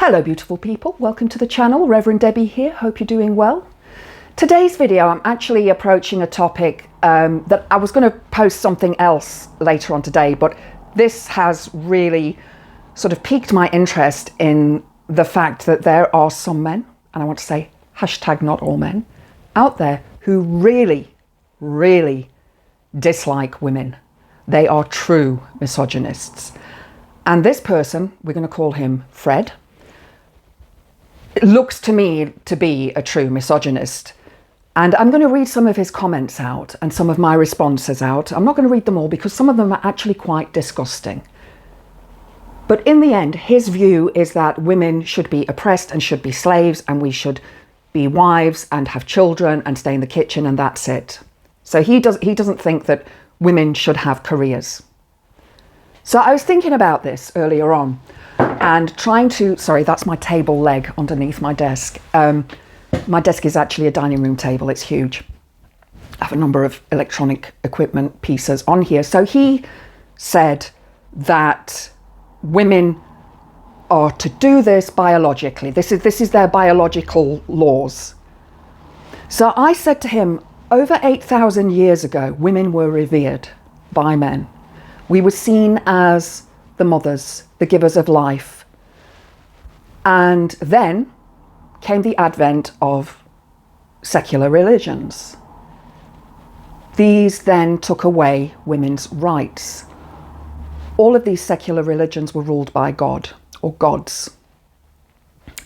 Hello beautiful people, welcome to the channel. Reverend Debbie here, hope you're doing well. Today's video I'm actually approaching a topic that I was going to post something else later on today, but this has really sort of piqued my interest in the fact that there are some men, and I want to say hashtag not all men, out there who really dislike women. They are true misogynists. And this person, we're going to call him Fred, it looks to me to be a true misogynist. And I'm going to read some of his comments out and some of my responses out. I'm not going to read them all because some of them are actually quite disgusting. But in the end, his view is that women should be oppressed and should be slaves, and we should be wives and have children and stay in the kitchen, and that's it. So he doesn't think that women should have careers. So I was thinking about this earlier on and trying to, sorry, that's my table leg underneath my desk. My desk is actually a dining room table, it's huge. I have a number of electronic equipment pieces on here. So he said that women are to do this biologically. This is their biological laws. So I said to him, over 8,000 years ago, women were revered by men. We were seen as the mothers, the givers of life. And then came the advent of secular religions. These then took away women's rights. All of these secular religions were ruled by God or gods.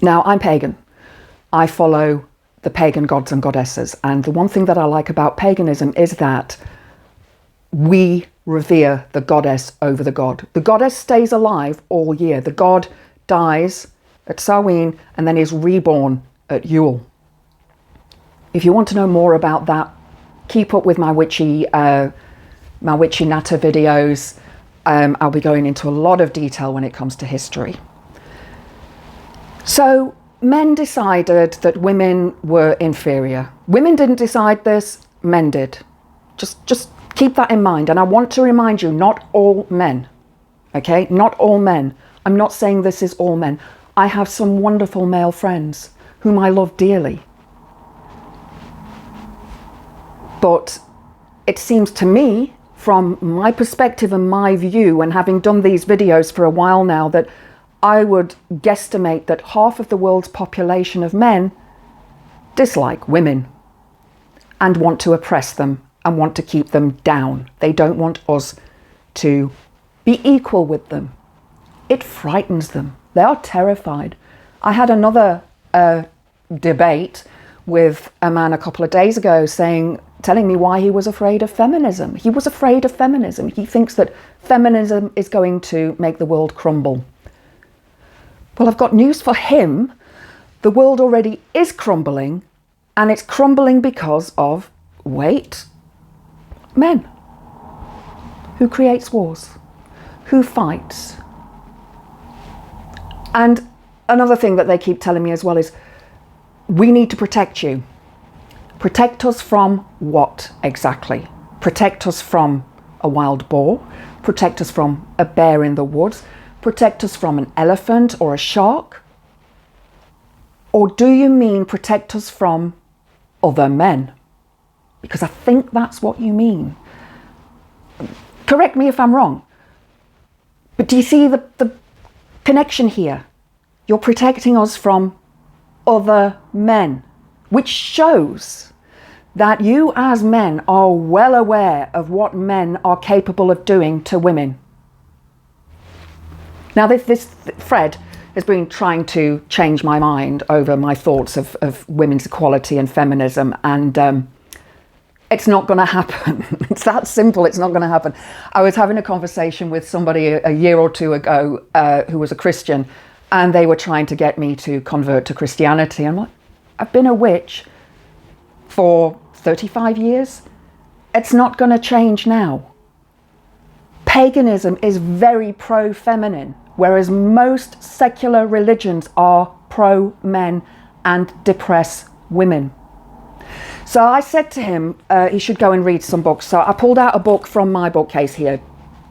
Now, I'm pagan. I follow the pagan gods and goddesses. And the one thing that I like about paganism is that we revere the goddess over the god. The goddess stays alive all year. The god dies at Samhain and then is reborn at Yule. If you want to know more about that, keep up with my witchy Natter videos. I'll be going into a lot of detail when it comes to history. So men decided that women were inferior. Women didn't decide this, men did. Just keep that in mind. And I want to remind you, not all men, okay? Not all men. I'm not saying this is all men. I have some wonderful male friends whom I love dearly. But it seems to me, from my perspective and my view, and having done these videos for a while now, that I would guesstimate that half of the world's population of men dislike women and want to oppress them and want to keep them down. They don't want us to be equal with them. It frightens them. They are terrified. I had another debate with a man a couple of days ago telling me why he was afraid of feminism. He was afraid of feminism. He thinks that feminism is going to make the world crumble. Well, I've got news for him. The world already is crumbling, and it's crumbling because of, wait, men. Who creates wars? Who fights? And another thing that they keep telling me as well is, we need to protect you. Protect us from what exactly? Protect us from a wild boar? Protect us from a bear in the woods? Protect us from an elephant or a shark? Or do you mean protect us from other men? Because I think that's what you mean. Correct me if I'm wrong. But do you see the connection here? You're protecting us from other men, which shows that you as men are well aware of what men are capable of doing to women. Now, this Fred has been trying to change my mind over my thoughts of women's equality and feminism, and it's not going to happen. It's that simple. It's not going to happen. I was having a conversation with somebody a year or two ago who was a Christian, and they were trying to get me to convert to Christianity. I'm like, I've been a witch for 35 years. It's not going to change now. Paganism is very pro-feminine, whereas most secular religions are pro-men and depress women. So I said to him he should go and read some books. So I pulled out a book from my bookcase here.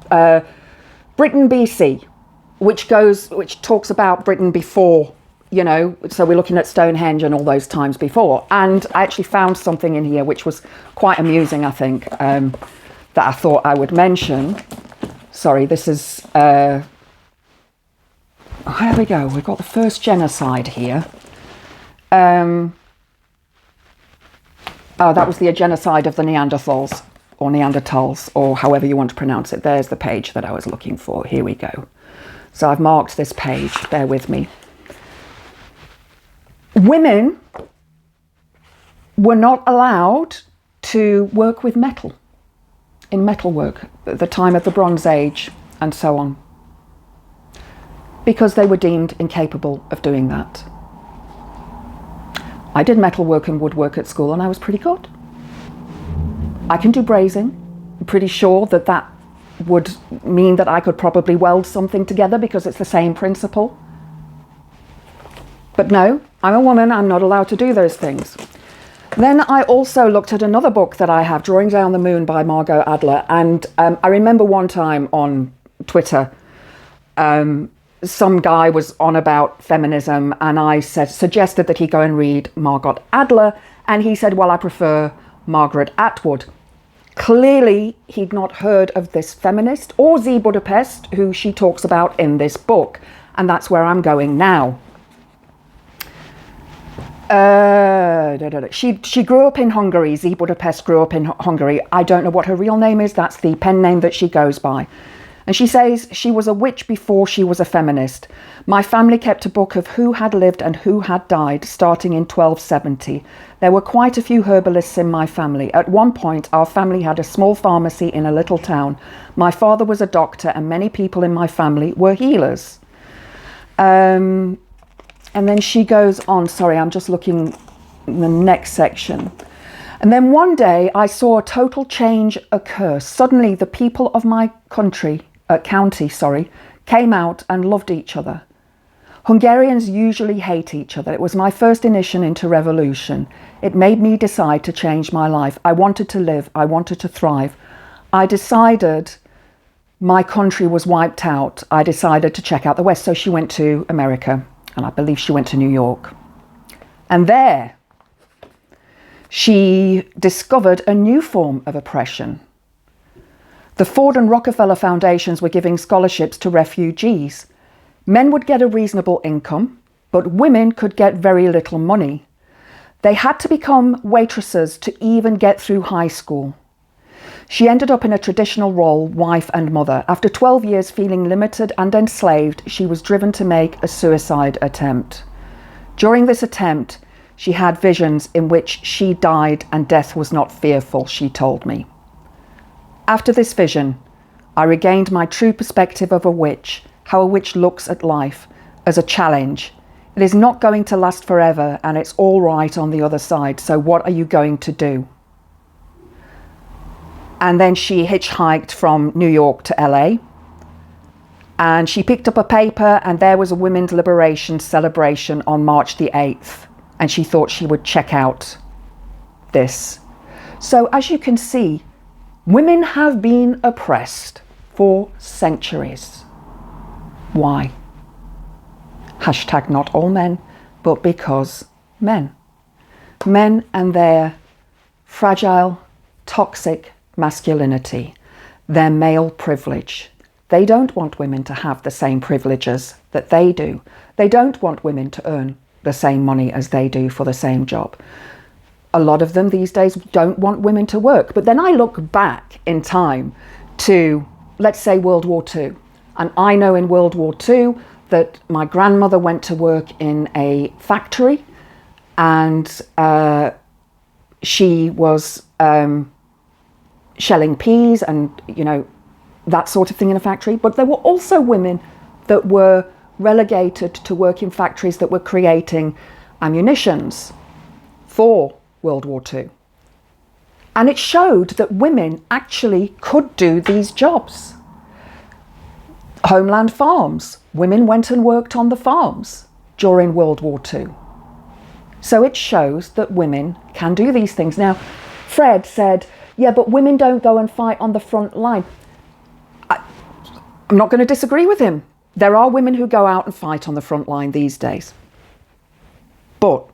Britain BC, which talks about Britain before, you know, so we're looking at Stonehenge and all those times before. And I actually found something in here which was quite amusing, I think, that I thought I would mention. Sorry, this is, here we go, we've got the first genocide here. Oh, that was the genocide of the Neanderthals, or however you want to pronounce it. There's the page that I was looking for. Here we go. So I've marked this page, bear with me. Women were not allowed to work with metal, in metalwork, at the time of the Bronze Age and so on, because they were deemed incapable of doing that. I did metalwork and woodwork at school and I was pretty good. I can do brazing. I'm pretty sure that that would mean that I could probably weld something together because it's the same principle. But no, I'm a woman, I'm not allowed to do those things. Then I also looked at another book that I have, Drawing Down the Moon by Margot Adler, and I remember one time on Twitter, some guy was on about feminism and I suggested that he go and read Margot Adler, and he said, well, I prefer Margaret Atwood. Clearly, he'd not heard of this feminist or Z Budapest, who she talks about in this book. And that's where I'm going now. She grew up in Hungary. Z Budapest grew up in Hungary. I don't know what her real name is. That's the pen name that she goes by. And she says she was a witch before she was a feminist. My family kept a book of who had lived and who had died, starting in 1270. There were quite a few herbalists in my family. At one point, our family had a small pharmacy in a little town. My father was a doctor and many people in my family were healers. And then she goes on, sorry, I'm just looking in the next section. And then one day I saw a total change occur. Suddenly the people of my county, came out and loved each other. Hungarians usually hate each other. It was my first initiation into revolution. It made me decide to change my life. I wanted to live. I wanted to thrive. I decided my country was wiped out. I decided to check out the West. So she went to America, and I believe she went to New York. And there, she discovered a new form of oppression. The Ford and Rockefeller foundations were giving scholarships to refugees. Men would get a reasonable income, but women could get very little money. They had to become waitresses to even get through high school. She ended up in a traditional role, wife and mother. After 12 years feeling limited and enslaved, she was driven to make a suicide attempt. During this attempt, she had visions in which she died and death was not fearful, she told me. After this vision, I regained my true perspective of a witch, how a witch looks at life as a challenge. It is not going to last forever and it's all right on the other side. So what are you going to do? And then she hitchhiked from New York to LA. And she picked up a paper and there was a women's liberation celebration on March the 8th. And she thought she would check out this. So as you can see, women have been oppressed for centuries. Why? Hashtag not all men, but because men. Men and their fragile, toxic masculinity, their male privilege. They don't want women to have the same privileges that they do. They don't want women to earn the same money as they do for the same job. A lot of them these days don't want women to work. But then I look back in time to, let's say, World War II. And I know in World War II that my grandmother went to work in a factory and she was shelling peas and, you know, that sort of thing in a factory. But there were also women that were relegated to work in factories that were creating ammunitions for World War II. And it showed that women actually could do these jobs. Homeland farms. Women went and worked on the farms during World War II. So it shows that women can do these things. Now, Fred said, yeah, but women don't go and fight on the front line. I'm not going to disagree with him. There are women who go out and fight on the front line these days. But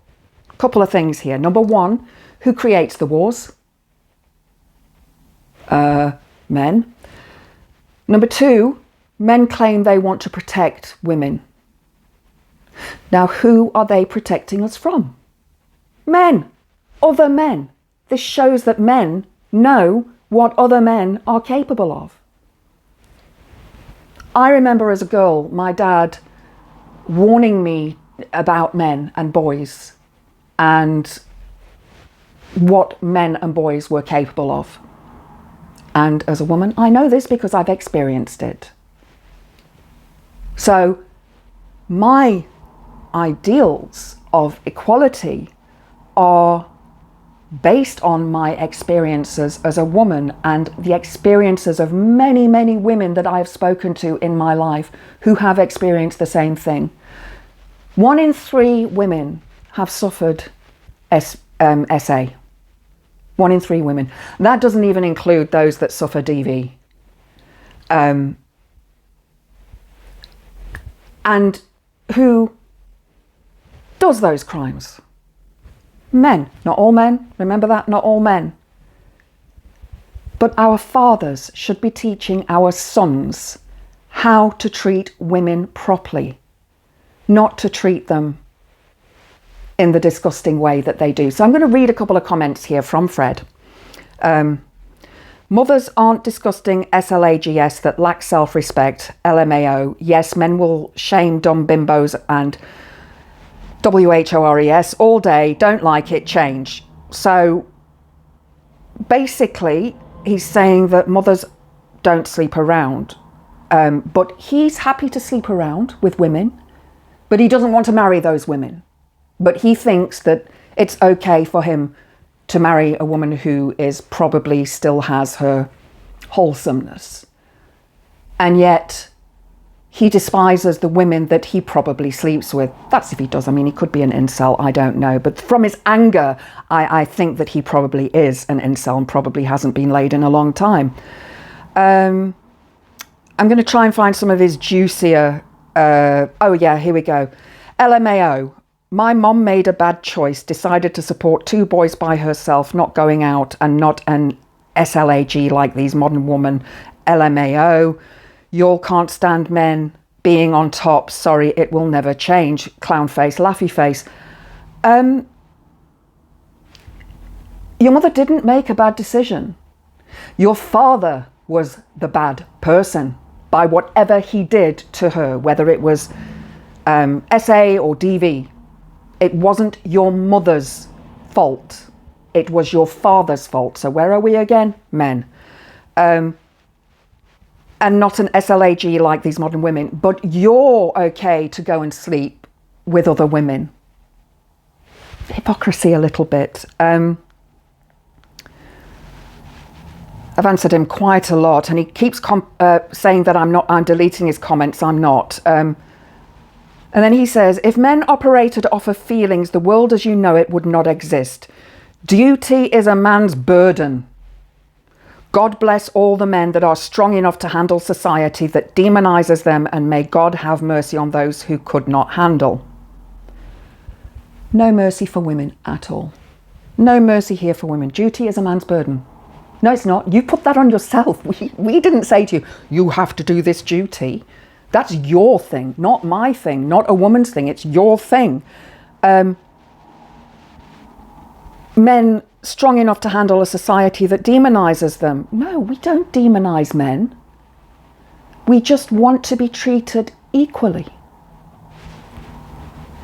a couple of things here. Number one, who creates the wars? Men. Number two, men claim they want to protect women. Now, who are they protecting us from? Men. Other men. This shows that men know what other men are capable of. I remember as a girl, my dad warning me about men and boys and what men and boys were capable of. And as a woman, I know this because I've experienced it. So my ideals of equality are based on my experiences as a woman and the experiences of many, many women that I've spoken to in my life who have experienced the same thing. 1 in 3 women have suffered SA. 1 in 3 women. That doesn't even include those that suffer DV. And who does those crimes? Men. Not all men. Remember that? Not all men. But our fathers should be teaching our sons how to treat women properly, not to treat them in the disgusting way that they do. So I'm going to read a couple of comments here from Fred. Mothers aren't disgusting SLAGS that lack self-respect, LMAO. Yes, men will shame dumb bimbos and WHORES all day, don't like it, change. So basically he's saying that mothers don't sleep around, but he's happy to sleep around with women, but he doesn't want to marry those women. But he thinks that it's okay for him to marry a woman who is probably still has her wholesomeness. And yet he despises the women that he probably sleeps with. That's if he does. I mean, he could be an incel, I don't know. But from his anger, I think that he probably is an incel and probably hasn't been laid in a long time. I'm going to try and find some of his juicier... oh yeah, here we go. LMAO. My mom made a bad choice, decided to support 2 boys by herself, not going out, and not an SLAG like these modern women. LMAO. Y'all can't stand men being on top. Sorry, it will never change. Clown face, laughy face. Your mother didn't make a bad decision. Your father was the bad person by whatever he did to her, whether it was SA or DV. It wasn't your mother's fault. It was your father's fault. So where are we again? Men. And not an SLAG like these modern women, but you're okay to go and sleep with other women. Hypocrisy a little bit. I've answered him quite a lot, and he keeps saying that I'm deleting his comments. I'm not. And then he says, if men operated off of feelings, the world as you know it would not exist. Duty is a man's burden. God bless all the men that are strong enough to handle society that demonizes them, and may God have mercy on those who could not handle. No mercy for women at all. No mercy here for women. Duty is a man's burden. No, it's not. You put that on yourself. We didn't say to you, you have to do this duty. That's your thing, not my thing, not a woman's thing. It's your thing. Men strong enough to handle a society that demonizes them. No, we don't demonize men. We just want to be treated equally.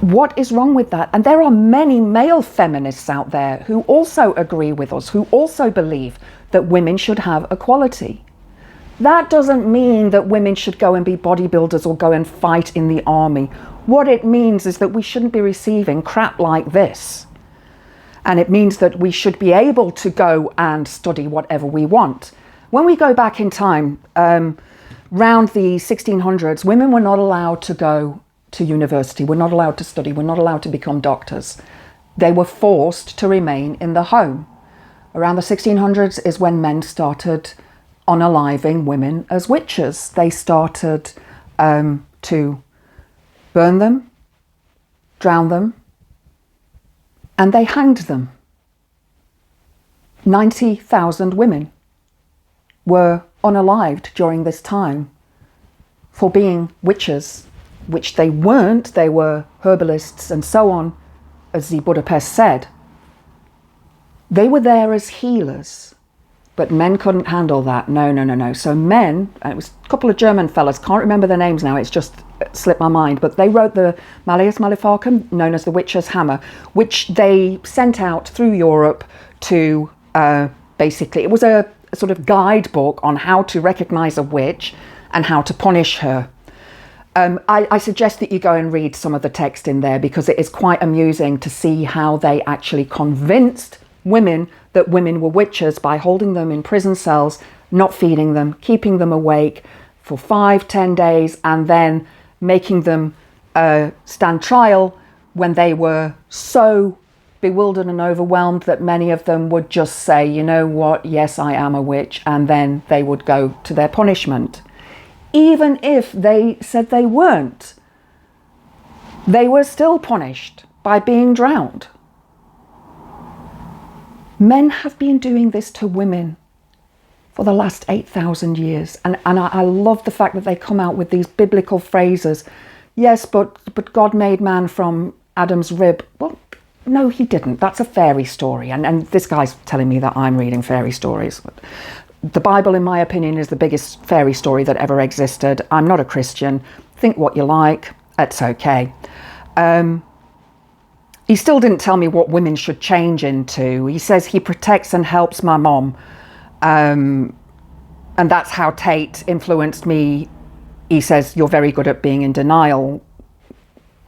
What is wrong with that? And there are many male feminists out there who also agree with us, who also believe that women should have equality. That doesn't mean that women should go and be bodybuilders or go and fight in the army. What it means is that we shouldn't be receiving crap like this. And it means that we should be able to go and study whatever we want. When we go back in time, around the 1600s, women were not allowed to go to university, were not allowed to study, were not allowed to become doctors. They were forced to remain in the home. Around the 1600s is when men started unaliving women as witches. They started to to burn them, drown them, and they hanged them. 90,000 women were unalived during this time for being witches, which they weren't. They were herbalists and so on, as the Budapest said. They were there as healers, but men couldn't handle that. No. So men, and it was a couple of German fellas, can't remember their names now, it's just slipped my mind, but they wrote the Malleus Maleficum, known as the Witch's Hammer, which they sent out through Europe to basically, it was a sort of guidebook on how to recognize a witch and how to punish her. I suggest that you go and read some of the text in there, because it is quite amusing to see how they actually convinced women that women were witches by holding them in prison cells, not feeding them, keeping them awake for 5-10 days, and then making them stand trial when they were so bewildered and overwhelmed that many of them would just say, you know what, yes, I am a witch, and then they would go to their punishment. Even if they said they weren't, they were still punished by being drowned. Men have been doing this to women for the last 8,000 years. And I love the fact that they come out with these biblical phrases. Yes, but God made man from Adam's rib. Well, no, he didn't. That's a fairy story. And this guy's telling me that I'm reading fairy stories. The Bible, in my opinion, is the biggest fairy story that ever existed. I'm not a Christian. Think what you like. It's okay. He still didn't tell me what women should change into. He says he protects and helps my mom. And that's how Tate influenced me. He says, you're very good at being in denial.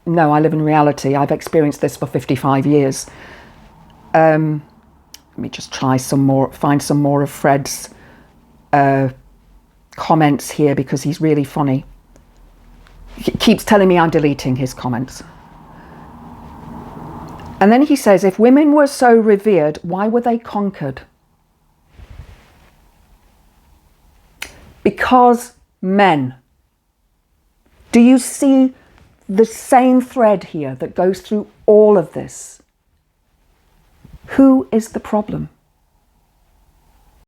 No, I live in reality. I've experienced this for 55 years. Let me just try some more, find some more of Fred's comments here, because he's really funny. He keeps telling me I'm deleting his comments. And then he says, if women were so revered, why were they conquered? Because men. Do you see the same thread here that goes through all of this? Who is the problem?